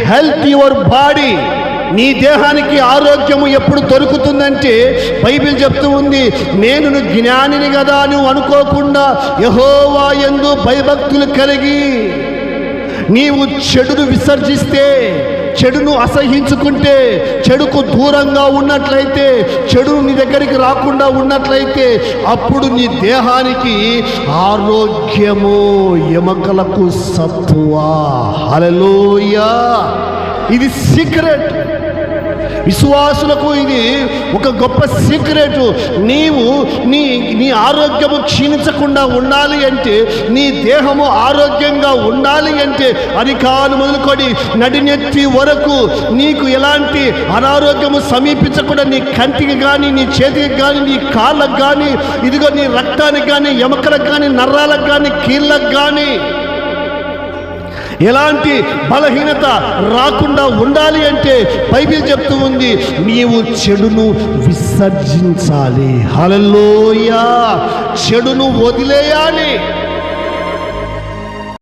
Health your body. నీ దేహానికి ఆరోగ్యము ఎప్పుడు దొరుకుతుందంటే బైబిల్ చెప్తూ ఉంది, నేను జ్ఞానిని కదా నువ్వు అనుకోకుండా యెహోవా యందు భయభక్తులు కలిగి నీవు చెడును విసర్జిస్తే, చెడును అసహించుకుంటే, చెడుకు దూరంగా ఉన్నట్లయితే, చెడు నీ దగ్గరికి రాకుండా ఉన్నట్లయితే అప్పుడు నీ దేహానికి ఆరోగ్యము, ఎముకలకు సత్తువా. హల్లెలూయా. ఇది సీక్రెట్. విశ్వాసులకు ఇది ఒక గొప్ప సీక్రెట్. నీవు నీ ఆరోగ్యము క్షీణించకుండా ఉండాలి అంటే, నీ దేహము ఆరోగ్యంగా ఉండాలి అంటే అరికాలు మొదలుకొని నడినెత్తి వరకు నీకు ఎలాంటి అనారోగ్యము సమీపించకుండా, నీ కంటికి కానీ, నీ చేతికి కానీ, నీ కాళ్ళకు కానీ, ఇదిగో నీ రక్తానికి కానీ, ఎముకలకు కానీ, నరాలకు కానీ, కీళ్ళకు కానీ ఎలాంటి బలహీనత రాకుండా ఉండాలి అంటే బైబిల్ చెప్తూ ఉంది, నీవు చెడును విసర్జించాలి. హల్లెలూయా. చెడును వదిలేయాలి.